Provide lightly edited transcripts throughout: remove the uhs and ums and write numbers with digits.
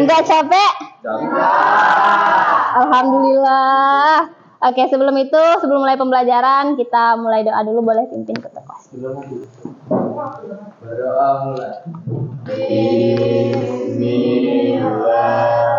Nggak capek? Alhamdulillah. Oke, sebelum mulai pembelajaran, kita mulai doa dulu. Boleh pimpin ke kelas. Berdoa mulai. Bismillahirrahmanirrahim.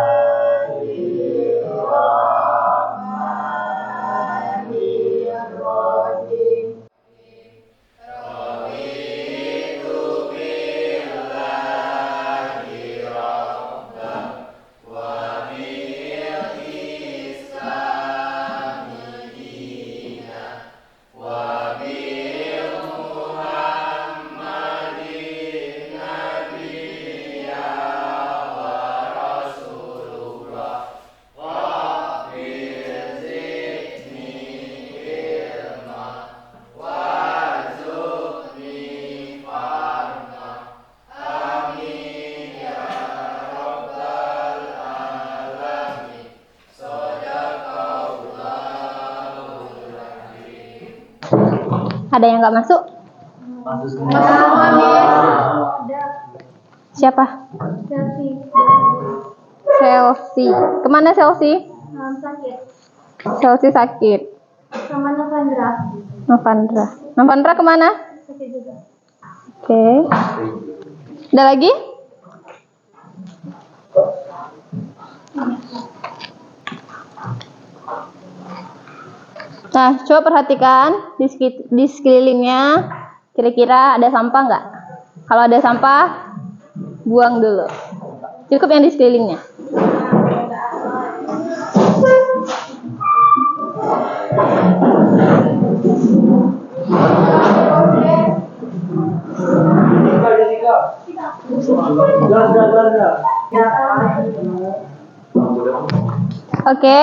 Ada yang nggak masuk? Siapa? Chelsea. Kemana Chelsea? Sakit. Chelsea sakit. Sama Novandra. Novandra kemana? Sakit juga. Oke. Ada lagi? Nah, coba perhatikan di sekelilingnya, kira-kira ada sampah nggak? Kalau ada sampah, buang dulu. Cukup yang di sekelilingnya. Oke.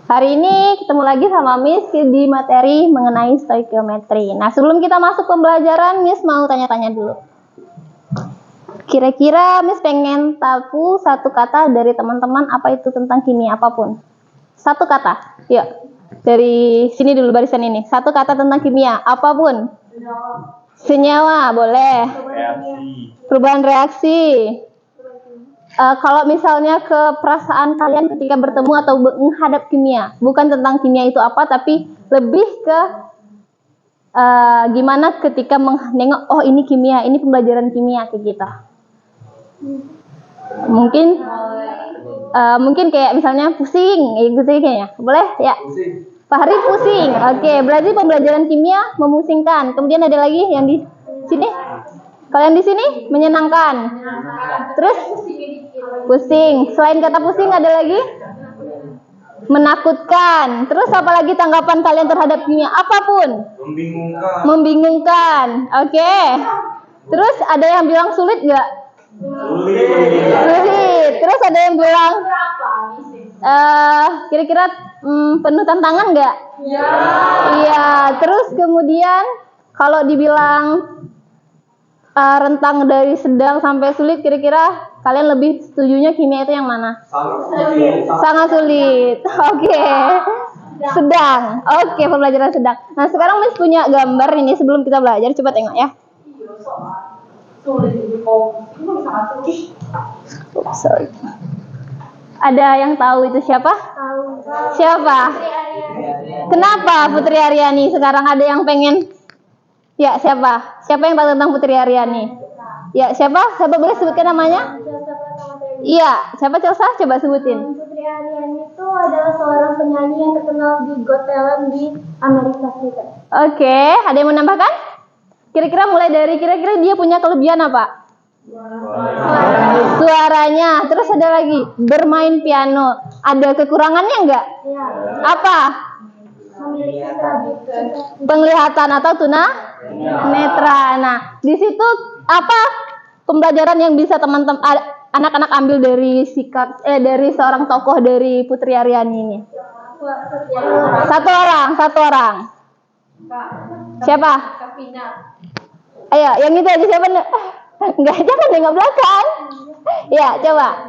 Hari ini ketemu lagi sama Miss di materi mengenai stoikiometri. Nah, sebelum kita masuk pembelajaran, Miss mau tanya-tanya dulu. Kira-kira Miss pengen tahu satu kata dari teman-teman apa itu tentang kimia apapun. Satu kata. Yuk. Dari sini dulu barisan ini. Satu kata tentang kimia apapun. Senyawa, boleh. Perubahan reaksi. Kalau misalnya ke perasaan kalian ketika bertemu atau menghadap kimia, bukan tentang kimia itu apa, tapi lebih ke gimana ketika menengok, oh ini kimia, ini pembelajaran kimia kayak gitu. Mungkin kayak misalnya pusing, gitu kayaknya, boleh ya? Pak Hari pusing, oke, berarti pembelajaran kimia memusingkan. Kemudian ada lagi yang di sini, kalian di sini menyenangkan. Terus pusing. Selain kata pusing ada lagi? Menakutkan. Terus apa lagi tanggapan kalian terhadap kimia? Apapun. Membingungkan. Oke. Terus ada yang bilang sulit nggak? Sulit. Terus ada yang bilang kira-kira penuh tantangan nggak? Iya. Terus kemudian kalau dibilang rentang dari sedang sampai sulit, kira-kira kalian lebih setujunya kimia itu yang mana? Sangat sulit. Oke. Sedang. Oke, pembelajaran sedang. Nah, sekarang Miss punya gambar ini sebelum kita belajar. Coba tengok ya. Sorry. Ada yang tahu itu siapa? Siapa? Kenapa Putri Aryani? Sekarang ada yang pengen. Ya, siapa? Siapa yang tahu tentang Putri Aryani? Ya, siapa? Siapa boleh sebutkan namanya? Iya, siapa Celsa? Coba sebutin. Putri Aryani itu adalah seorang penyanyi yang terkenal di Got Talent di Amerika Serikat. Oke, ada yang menambahkan? Kira-kira mulai dari kira-kira dia punya kelebihan apa? Suaranya. Terus ada lagi, bermain piano. Ada kekurangannya enggak? Ya. Apa? Memiliki Penglihatan atau tunanetra. Nah, di situ apa pembelajaran yang bisa teman-teman anak-anak ambil dari dari seorang tokoh dari Putri Aryani ini? Satu orang. Siapa? Ayo, yang itu aja siapa? Enggak, jangan nengok belakang. Ya, coba.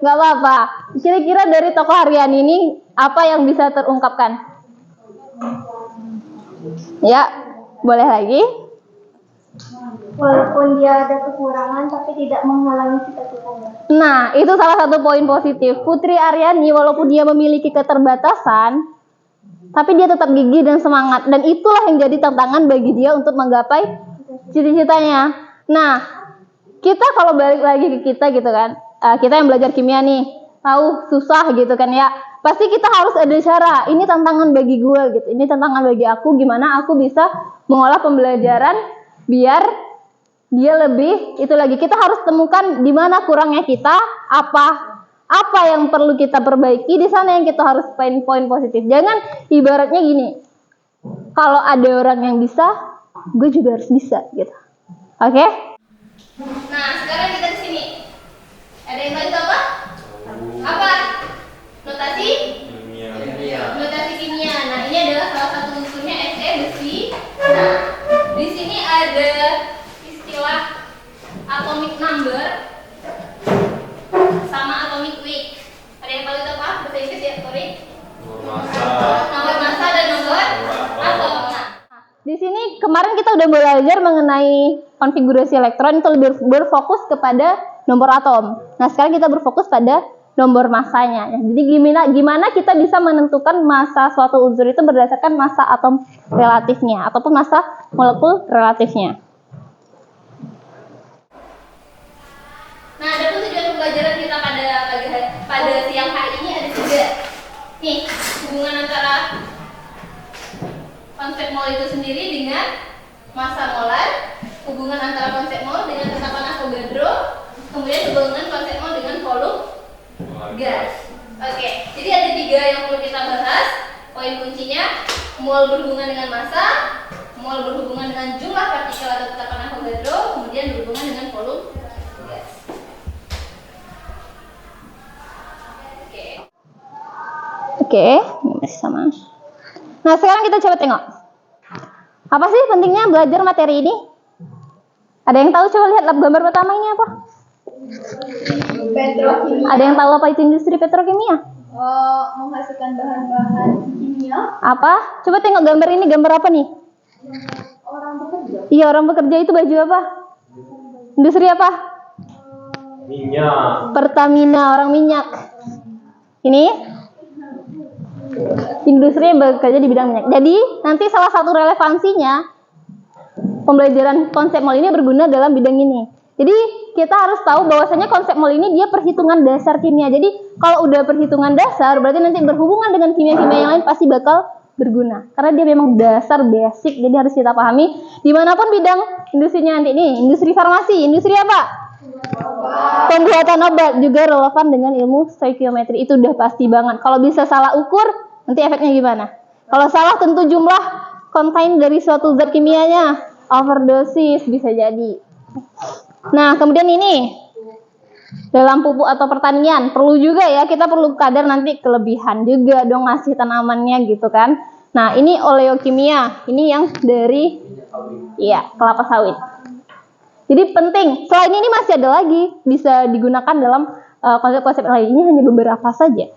Enggak apa-apa. Kira-kira dari tokoh Aryani ini apa yang bisa terungkapkan? Ya, boleh lagi. Walaupun dia ada kekurangan, tapi tidak menghalangi cita-citanya. Nah, itu salah satu poin positif. Putri Aryani walaupun dia memiliki keterbatasan, tapi dia tetap gigih dan semangat. Dan itulah yang jadi tantangan bagi dia untuk menggapai cita-citanya. Nah, kita kalau balik lagi ke kita gitu kan, kita yang belajar kimia nih, tahu susah gitu kan ya. Pasti kita harus ada cara. Ini tantangan bagi gue gitu. Ini tantangan bagi aku. Gimana aku bisa mengolah pembelajaran biar dia lebih itu lagi. Kita harus temukan di mana kurangnya kita, apa yang perlu kita perbaiki, di sana yang kita harus poin positif. Jangan ibaratnya gini, kalau ada orang yang bisa, gue juga harus bisa gitu. Oke? Nah, sekarang kita di sini. Ada yang tahu itu apa? Apa? Notasi? Notasi kimia. Nah, ini adalah salah satu unsurnya Fe, besi. Nah, di sini ada istilah atomic number sama atomic weight. Ada yang tahu itu apa? Bahasa Inggris ya, sorry. Nomor massa dan nomor atom. Nah, di sini kemarin kita udah belajar mengenai konfigurasi elektron, itu lebih berfokus kepada nomor atom. Nah, sekarang kita berfokus pada nomor massanya. Jadi gimana kita bisa menentukan massa suatu unsur itu berdasarkan massa atom relatifnya ataupun massa molekul relatifnya. Nah, ada pun tujuan pembelajaran kita pada siang hari ini ada 3. Nih, hubungan antara konsep mol itu sendiri dengan massa molar, hubungan antara konsep mol dengan tetapan Avogadro, kemudian hubungan konsep mol dengan volume gas. Oke, jadi ada 3 yang perlu kita bahas. Poin kuncinya, mol berhubungan dengan massa, mol berhubungan dengan jumlah partikel atau tetapan Avogadro, kemudian berhubungan dengan volume gas. Oke, ini masih sama. Nah, sekarang kita coba tengok. Apa sih pentingnya belajar materi ini? Ada yang tahu? Coba lihat lab gambar pertama ini apa? Petrokimia. Ada yang tahu apa itu industri petrokimia? Menghasilkan bahan-bahan kimia. Apa? Coba tengok gambar ini, gambar apa nih? Orang bekerja. Iya, orang bekerja. Itu baju apa? Industri apa? Minyak. Pertamina, orang minyak. Ini industri yang bekerja di bidang minyak. Jadi nanti salah satu relevansinya pembelajaran konsep mol ini berguna dalam bidang ini. Jadi kita harus tahu bahwasanya konsep mol ini dia perhitungan dasar kimia. Jadi kalau udah perhitungan dasar berarti nanti berhubungan dengan kimia-kimia yang lain pasti bakal berguna. Karena dia memang dasar basic, jadi harus kita pahami dimanapun bidang industrinya nanti. Ini industri farmasi, industri apa? Pembuatan obat juga relevan dengan ilmu stoikiometri. Itu udah pasti banget. Kalau bisa salah ukur, nanti efeknya gimana? Kalau salah tentu jumlah konten dari suatu zat kimianya, overdosis bisa jadi. Nah, kemudian ini dalam pupuk atau pertanian perlu juga ya, kita perlu kadar nanti kelebihan juga dong ngasih tanamannya gitu kan. Nah, ini oleokimia, ini yang dari kelapa sawit. Jadi penting. Selain ini masih ada lagi bisa digunakan dalam konsep-konsep lain. Ini hanya beberapa saja.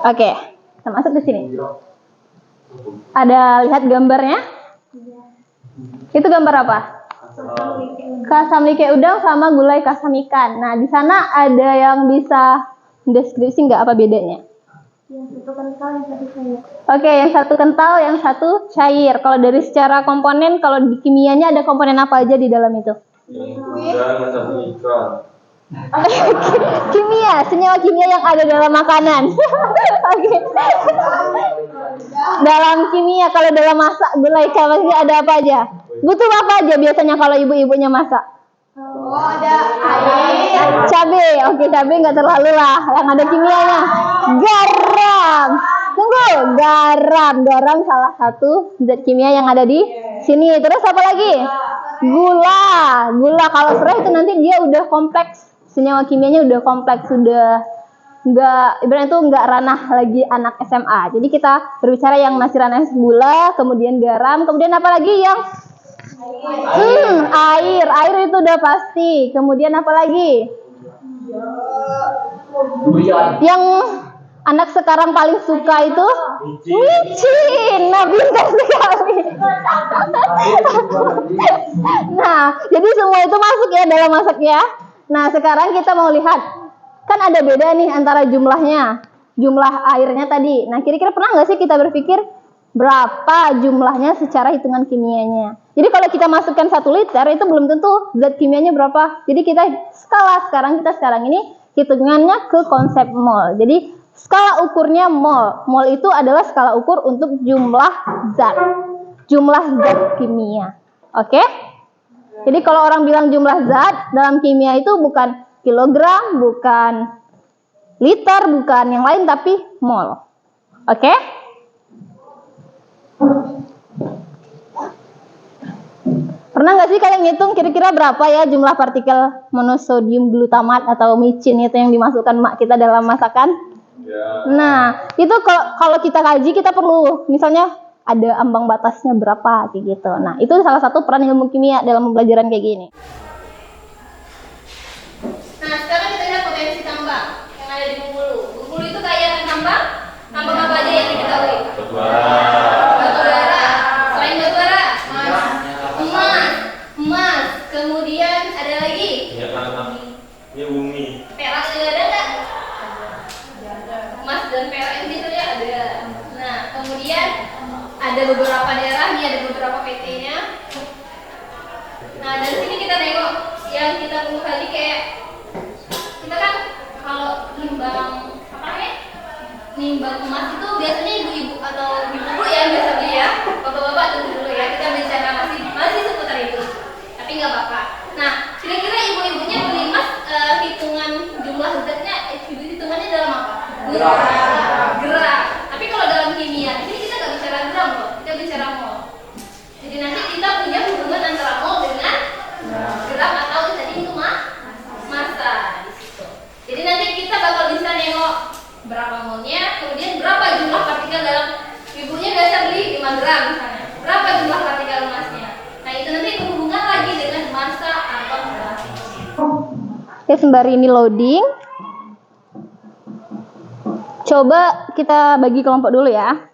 Oke, kita masuk ke sini. Ada lihat gambarnya? Itu gambar apa? Kasam like udang sama gulai kasam ikan. Nah, di sana ada yang bisa deskripsi nggak apa bedanya? Yang satu kental, yang satu cair. Oke, yang satu kental, yang satu cair. Kalau dari secara komponen, kalau di kimianya ada komponen apa aja di dalam itu? Udang satu ikan. Kimia, senyawa kimia yang ada dalam makanan. Oke. Dalam kimia, kalau dalam masak gulai ikan ada apa aja? Butuh apa aja biasanya kalau ibu-ibunya masak? Oh, ada air. Cabai, oke, cabai nggak terlalu lah. Yang ada kimianya, garam. Tunggu, garam salah satu zat kimia yang ada di sini. Terus apa lagi? Gula kalau serai itu nanti dia udah kompleks, senyawa kimianya udah kompleks, sudah nggak, ibaratnya itu nggak ranah lagi anak SMA. Jadi kita berbicara yang masih ranah gula, kemudian garam, kemudian apa lagi yang air itu udah pasti. Kemudian apa lagi? Yang anak sekarang paling suka itu micin. Nah, pintar sekali. Nah, jadi semua itu masuk ya dalam masak ya. Nah, sekarang kita mau lihat. Kan ada beda nih antara jumlahnya. Jumlah airnya tadi. Nah, kira-kira pernah nggak sih kita berpikir berapa jumlahnya secara hitungan kimianya? Jadi kalau kita masukkan 1 liter itu belum tentu zat kimianya berapa. Jadi kita sekarang ini hitungannya ke konsep mol. Jadi skala ukurnya mol. Mol itu adalah skala ukur untuk jumlah zat. Jumlah zat kimia. Oke? Jadi kalau orang bilang jumlah zat dalam kimia itu bukan kilogram, bukan liter, bukan yang lain, tapi mol. Oke? Pernah nggak sih kalian ngitung kira-kira berapa ya jumlah partikel monosodium glutamat atau micin itu yang dimasukkan mak kita dalam masakan? Ya. Nah, itu kalau kita kaji kita perlu misalnya ada ambang batasnya berapa kayak gitu. Nah, itu salah satu peran ilmu kimia dalam pembelajaran kayak gini. Nah, sekarang kita lihat potensi tambang yang ada di Bengkulu. Bengkulu itu kaya akan tambang. Tambang apa aja yang diketahui? Batu bara. Selain batu bara, emas. Kemudian ada lagi Minyak tanah. Ini bumi. perak juga ada nggak? Emas dan perak ini saja ada. Nah, kemudian ada beberapa daerah nih, ada beberapa PT-nya. Nah, dari sini kita tengok yang kita tunggu tadi kayak kita kan kalau nimbang apa namanya? Nimbang emas itu biasanya ibu-ibu atau ibu-ibu ya biasa beli ya. Bapak-bapak tunggu dulu ya. Kita bicara masih seputar itu. Tapi nggak apa-apa. Nah, kira-kira ibu-ibunya beli emas hitungan jumlah zatnya hitungannya dalam apa? Gram. Tapi kalau dalam kimia, di sini kita nggak bicara gram loh, kita bicara mol. Jadi nanti kita punya hubungan antara mol dengan gram atau tadi itu massa di situ. Jadi nanti kita bakal bisa nengok berapa molnya, kemudian berapa jumlah partikel dalam ibunya biasa beli 5 gram misalnya. Berapa jumlah partikel emasnya? Nah, itu nanti berhubungan lagi dengan massa atau gram. Oke, sembari ini loading. Coba kita bagi kelompok dulu ya.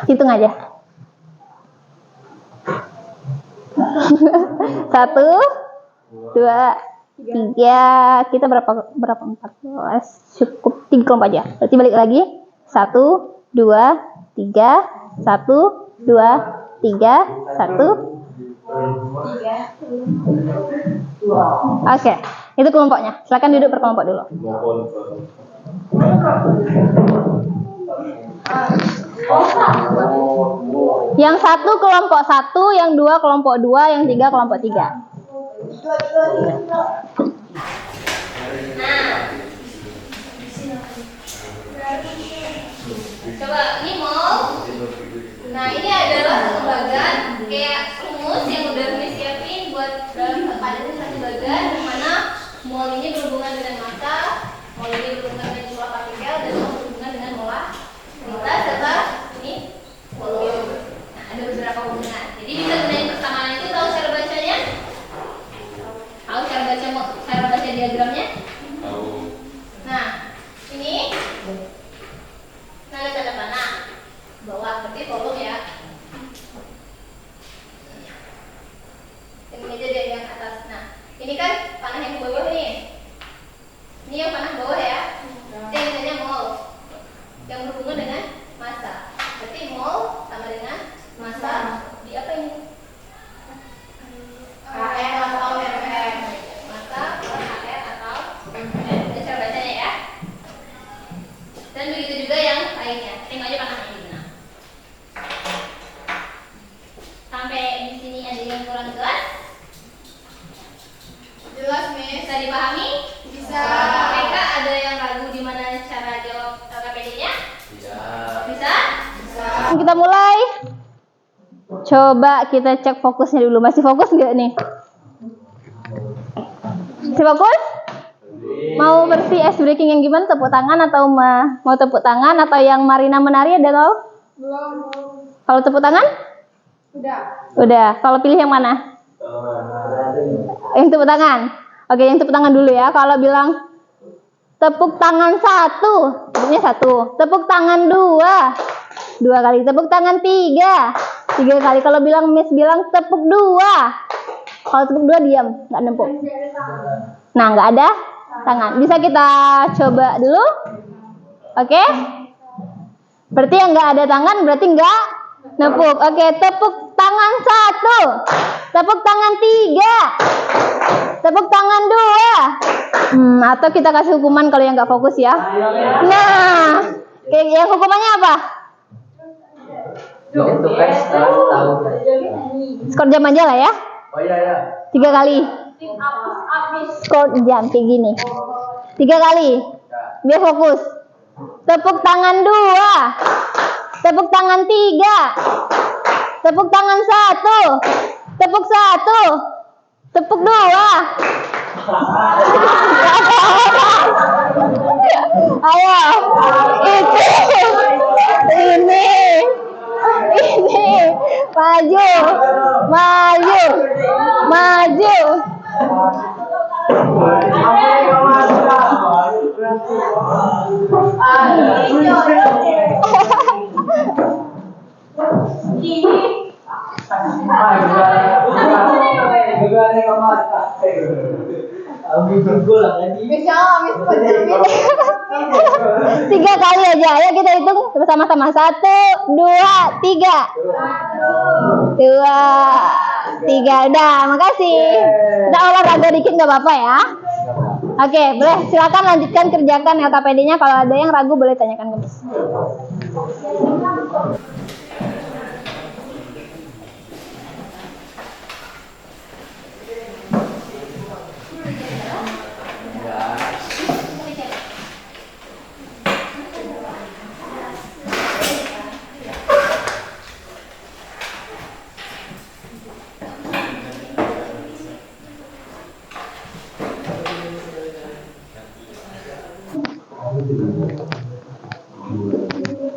Hitung aja. 1, 2, 3. Kita berapa 14? Cukup 3 kelompok aja. Berarti balik lagi. 1, 2, 3. 1, 2, 3. 1. Oke, itu kelompoknya. Silakan duduk berkelompok dulu. Yang 1 kelompok 1, yang 2 kelompok 2, yang 3 kelompok 3. Nah, coba ini mol. Nah, ini adalah satu bagan kayak rumus yang udah disiapin buat pada satu bagan di mana mol ini berhubungan dengan massa, mol ini berhubungan dengan jumlah partikel, dan mol berhubungan dengan molaritas serta ini volume. Nah, ada beberapa hubungan. Jadi bisa gunain persamaan itu. Tahu cara bacanya? Tahu cara baca diagramnya? Tahu. Nah, ini ada tanda panah bawah, berarti volume ya. Ini aja dari yang atas. Nah, ini kan panah yang bawah nih. Ini yang panah bawah ya. Yang misalnya mol yang berhubungan dengan massa. Berarti mol sama dengan massa di apa ini? KR atau RM. Massa per KR atau RM. Ini cara bacanya ya. Dan begitu juga yang lainnya. Tengok aja panahnya gimana. Sampai di sini ada yang kurang jelas? Jelas, Miss. Bisa dipahami? Bisa. Mereka ada yang ragu di mana cara jawab LKPD-nya? Bisa. Kita mulai. Coba kita cek fokusnya dulu. Masih fokus nggak nih? Masih fokus? Mau bersih ice breaking yang gimana? Tepuk tangan atau mau tepuk tangan atau yang Marina menari ada tahu? Belum. Kalau tepuk tangan? Udah. Udah. Kalau pilih yang mana? Yang tepuk tangan. Oke, yang tepuk tangan dulu ya. Kalau bilang tepuk tangan 1, tepuknya 1. Tepuk tangan 2, 2 kali. Tepuk tangan 3, 3 kali. Kalau bilang Miss bilang tepuk 2. Kalau tepuk 2 diam, nggak nempuk. Nah, nggak ada tangan. Bisa kita coba dulu? Oke? Berarti yang nggak ada tangan berarti nggak nepuk. Oke, tepuk tangan 1, tepuk tangan 3, tepuk tangan 2. Atau kita kasih hukuman kalau yang nggak fokus ya. Nah, yang hukumannya apa? Skor jam aja lah ya. 3 kali. Skor jam kayak gini. 3 kali. Biar fokus. Tepuk tangan 2, tepuk tangan 3, tepuk tangan 1, tepuk 1, tepuk 2. Ayo, ini, maju, maju, maju. Tiga kali aja, ayo kita hitung bersama-sama. 1, 2, 3. 2, 3. Udah, makasih. Kita olahraga dikit nggak apa-apa ya. Oke, boleh silakan lanjutkan kerjakan LKPD-nya. Kalau ada yang ragu boleh tanyakan ke Miss.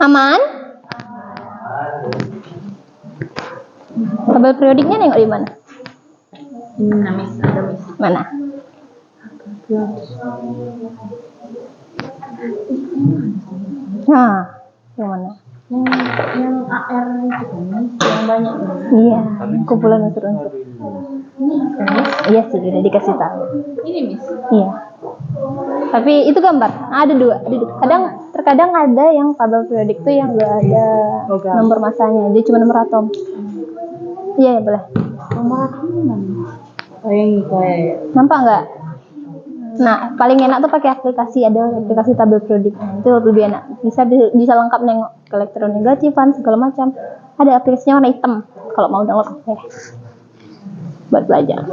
Aman? Tabel periodiknya nengok di mana? Mana? Nah, yang mana? Yang AR itu yang banyak. Iya, kumpulan unsur-unsur. Iya sih, udah dikasih tahu. Ini Miss. Iya. Tapi itu gambar. Ada dua. Terkadang ada yang tabel periodik tuh yang nggak ada nomor masanya, dia cuma nomor atom. Iya, ya boleh. Nomor atom mana? Kayak Nampak nggak? Nah, paling enak tuh pakai aplikasi, ada aplikasi tabel periodik. Itu lebih enak. Bisa lengkap nengok ke elektronegatifan segala macam. Ada aplikasinya warna hitam. Kalau mau download ya. Buat belajar.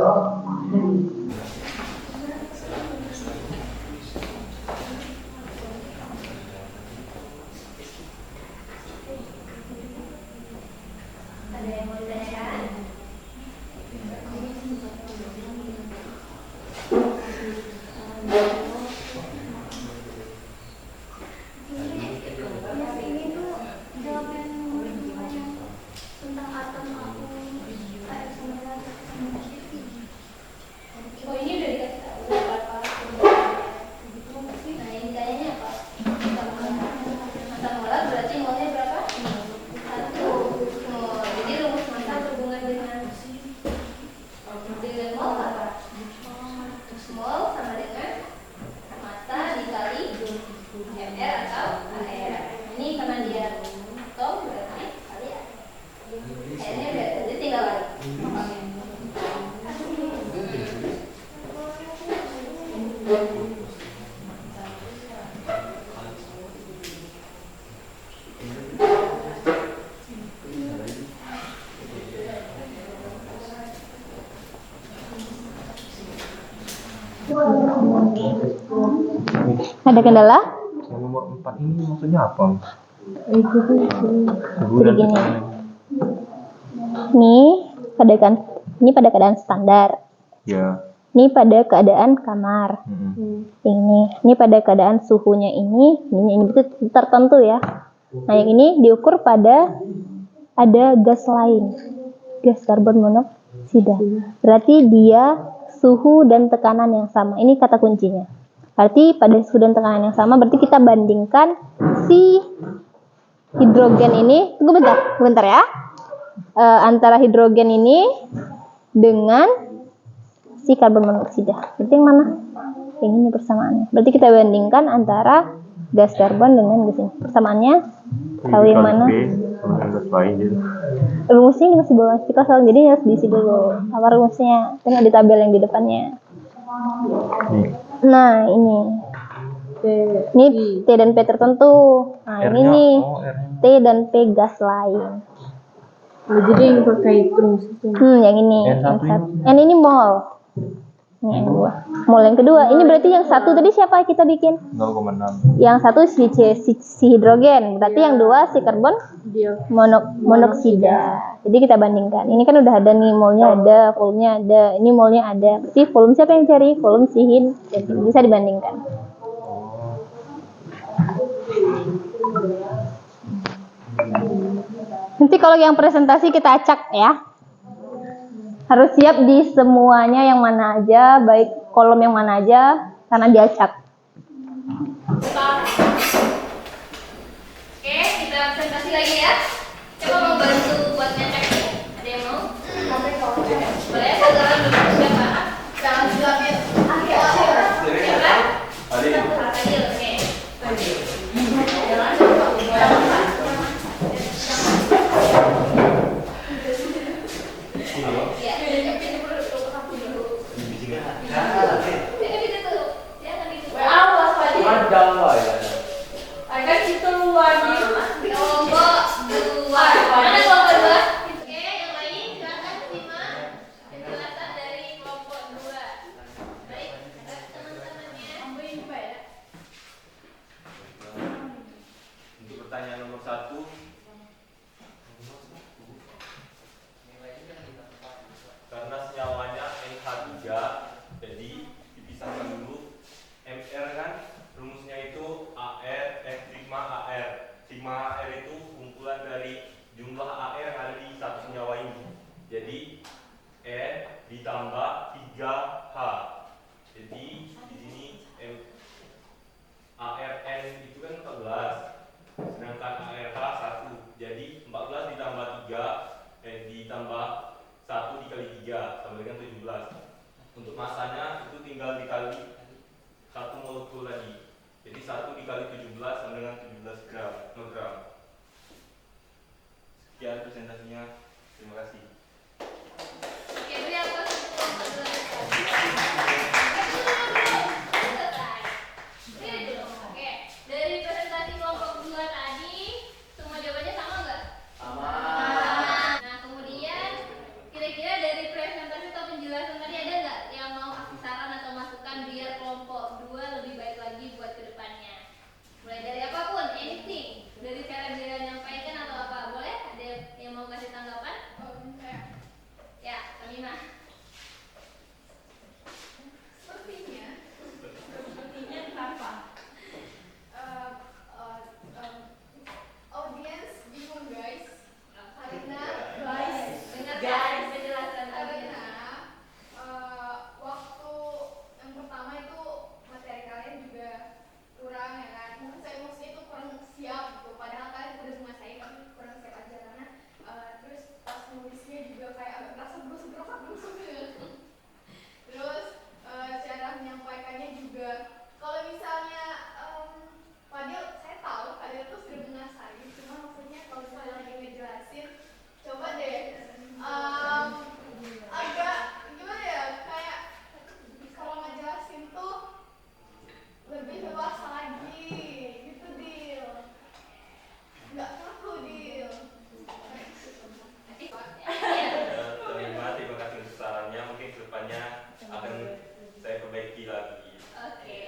Ada kendala? Yang nomor 4 ini maksudnya apa? Jadi gini. Ini pada keadaan standar. Ya. Ini pada keadaan kamar. Ini pada keadaan suhunya ini itu tertentu ya. Nah, yang ini diukur pada ada gas lain. Gas karbon monoksida. monoksida. Berarti dia suhu dan tekanan yang sama. Ini kata kuncinya. Berarti pada suhu dan tekanan yang sama, berarti kita bandingkan si hidrogen ini, tunggu bentar ya. Antara hidrogen ini dengan si karbon monoksida. Berarti yang mana? Yang ini persamaannya. Berarti kita bandingkan antara gas karbon dengan gas ini. Persamaannya tahu yang mana? Gas lain gitu. Rumusnya ini masih bawah kita soal, jadi harus diisi dulu. Apa rumusnya? Kan ada tabel yang di depannya. Nah, ini. Ini T dan P tertentu. Nah, ini nih. T dan P gas lain. Jadi yang pakai terus itu. Yang ini. Yang ini mol. Ini yang dua. Mol yang kedua. Ini berarti yang satu tadi siapa kita bikin? 0,6. Yang satu si hidrogen. Berarti yang dua si karbon monoksida. Jadi kita bandingkan. Ini kan udah ada nih, molnya ada, volumenya ada. Ini molnya ada. Berarti volume siapa yang cari? Volume si hidrogen. Bisa dibandingkan. Nanti kalau yang presentasi kita acak ya. Harus siap di semuanya yang mana aja, baik kolom yang mana aja, karena diacak. Oke, kita presentasi lagi ya. Coba mau bantu buat ngecek nih. Ada yang mau? Boleh, saudara dulu siapa? Jangan silapin. Siapa? Adil, oke. Akan itu wajib kelompok 2. Mana kelompok 2? Oke, yang lain silakan simak penjelasan dari kelompok 2. Baik, teman-temannya. Untuk pertanyaan nomor 1, karena senyawanya NH3, jadi dipisahkan dulu. MR kan rumusnya itu sigma AR. Sigma AR itu kumpulan dari jumlah AR yang ada di satu senyawa ini. Jadi N ditambah 3H. Jadi di sini ARN itu kan 14, sedangkan ARH 1. Jadi 14 ditambah 3 ditambah 1 dikali 3 sama dengan 17. Untuk masanya itu tinggal dikali 1 molekul lagi. Jadi 1 dikali 17 sama dengan 17 gram. Sekian presentasinya. Terima kasih. Oke, beri apa satu kelompok 2? Oke, dari presentasi kelompok 2 tadi, semua jawabannya sama nggak? Sama. Nah, kemudian kira-kira dari presentasi atau penjelasan tadi ada nggak yang mau kasih saran atau masukan biar kelompok 2 lebih baik lagi buat kedepannya? Mulai dari apapun, anything. Dari cara dia menyampaikan atau apa? Boleh? Ada yang mau kasih tanggapan? Ya, kami mah. Sepertinya kenapa? Audiens bingung guys, karena Dengarkan penjelasan karena waktu yang pertama itu materi kalian juga kurang ya kan, mungkin saya maksudnya itu kurang siap gitu, padahal kalian udah menguasai tapi kurang siap aja karena terus pas nulisnya juga kayak agak berasa terus cara menyampaikannya juga kalau misalnya Fadil, saya tahu Fadil tuh sudah menguasai, cuma maksudnya kalau misalnya lagi ngejelasin coba deh agak gimana ya, kayak kalau ngejelasin tuh lebih dewasa lagi gitu Dil, nggak kaku Dil. Terima kasih untuk sarannya. Mungkin kedepannya akan saya perbaiki lagi. Oke.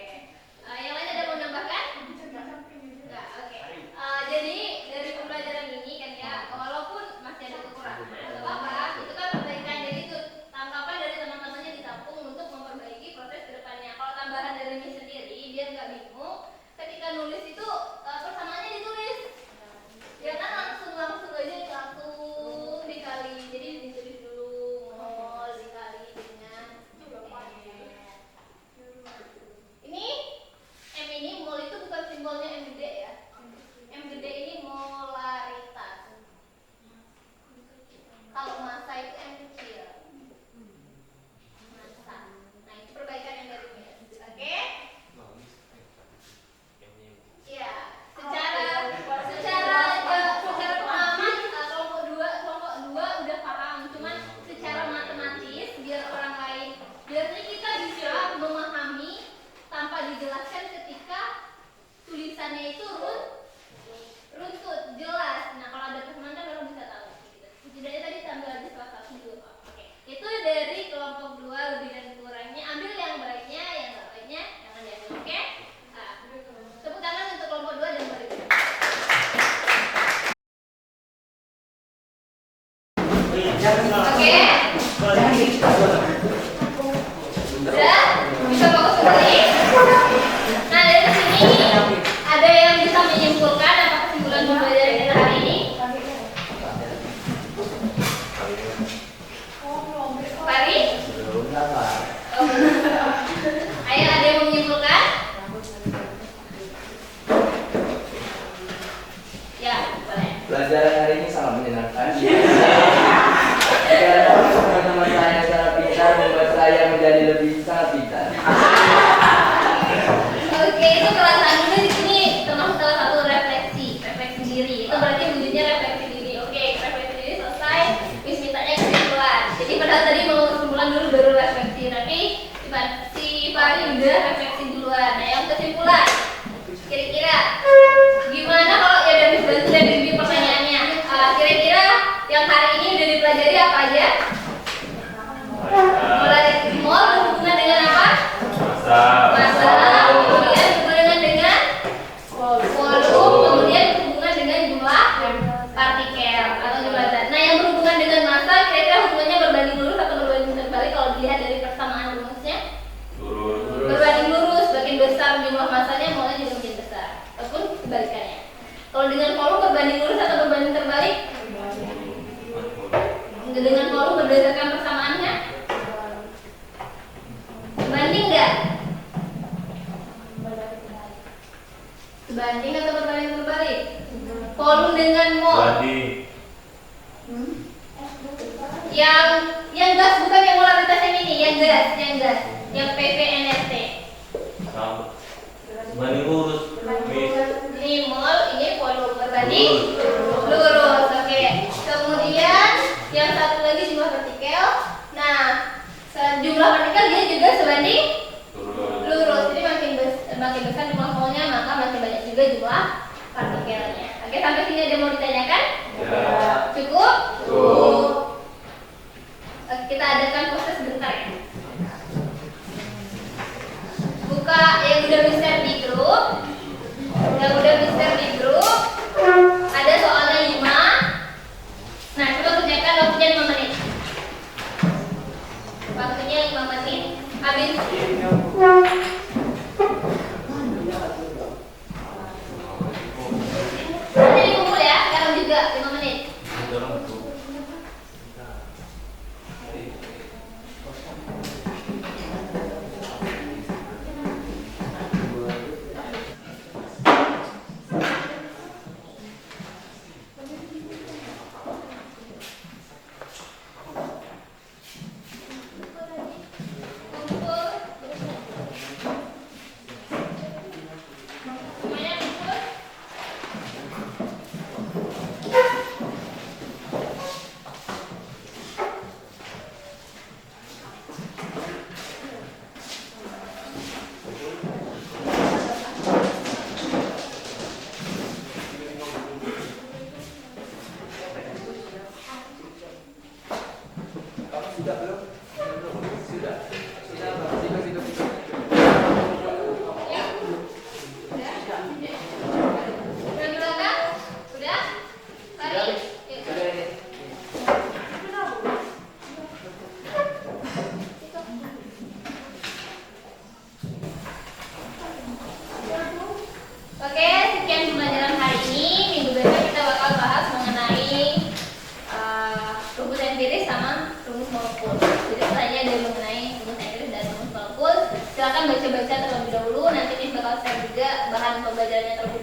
Yang lain ada mau nambahkan? Enggak, oke. Jadi dari pembelajaran ini kan ya, walaupun masih ada kekurangan, nggak apa-apa. Itu kan perbaikan. Jadi itu tangkapan dari teman-temannya ditampung untuk memperbaiki proses kedepannya. Kalau tambahan dari ini sendiri, dia nggak bingung. Ketika nulis itu persamaannya ditulis. Jangan langsung aja langsung dikali. Jadi ditulis dulu. dijelaskan ketika tulisannya itu runtut, jelas. Nah, kalau ada persamaan kan baru bisa tahu. Setidaknya tadi ambil aja salah satu dulu. Oke. Itu dari kelompok 2 lebih dan kurangnya. Ambil yang baiknya, yang nggak baiknya jangan diambil. Oke? Nah, tepuk tangan untuk kelompok 2 dan baliknya. Oke. Udah? Bisa fokus kembali? Nah, dari sini ada yang bisa menyimpulkan apa kesimpulan pembelajaran kita hari ini? Pari? Oh, ayo, ada yang mau menyimpulkan? Ya, boleh. Pelajaran hari ini sangat menyenangkan. Teman-teman saya secara pintar membuat saya menjadi lebih sangat pintar. Oke, itu kelas dulu di sini termasuk salah satu refleksi diri. Itu berarti wujudnya refleksi diri. Oke, refleksi diri selesai. Wis mintanya kesimpulan. Jadi padahal tadi mau kesimpulan dulu baru refleksi, tapi si Fahri udah refleksi duluan. Nah, yang kesimpulan. Kira-kira gimana kalau ya dari bantu dan bimbing pertanyaannya? Kira-kira yang hari ini udah dipelajari apa aja? Mulai mall berhubungan dengan apa? Masa, kemudian berhubungan dengan volume, kemudian berhubungan dengan jumlah partikel atau jumlah zat. Nah, yang berhubungan dengan massa kira-kira hubungannya berbanding lurus atau berbanding terbalik kalau dilihat dari persamaan rumusnya? Berbanding lurus, makin besar jumlah massanya maunya juga makin besar. Ataupun kebalikannya. Kalau dengan volume berbanding lurus atau berbanding terbalik? Dengan volume berdasarkan persamaannya? Sebanding nggak? Sebanding atau berbanding terbalik? Volume dengan mol. Yang gas bukan yang molaritas yang ini, yang gas, yang PVNRT. Sebanding lurus. Ini mol, ini volume berbanding lurus. Oke. Kemudian yang satu lagi jumlah partikel. Nah, jumlah partikel dia juga sebanding lurus. Jadi makin besar jumlah molnya, maka makin banyak juga jumlah partikelnya. Oke, sampai sini ada mau ditanyakan? Ya. Cukup? Cukup. Oke, kita adakan proses sebentar ya. Buka yang udah bisa di grup. Yang udah bisa di grup. Ada soalnya 5. Nah, coba kerjakan waktunya 5 menit. Waktunya 5 menit. Habis. Nanti dikumpul ya, sekarang juga 5 menit. Silakan baca-baca terlebih dahulu, nanti Miss bakal share juga bahan pembelajarannya terlebih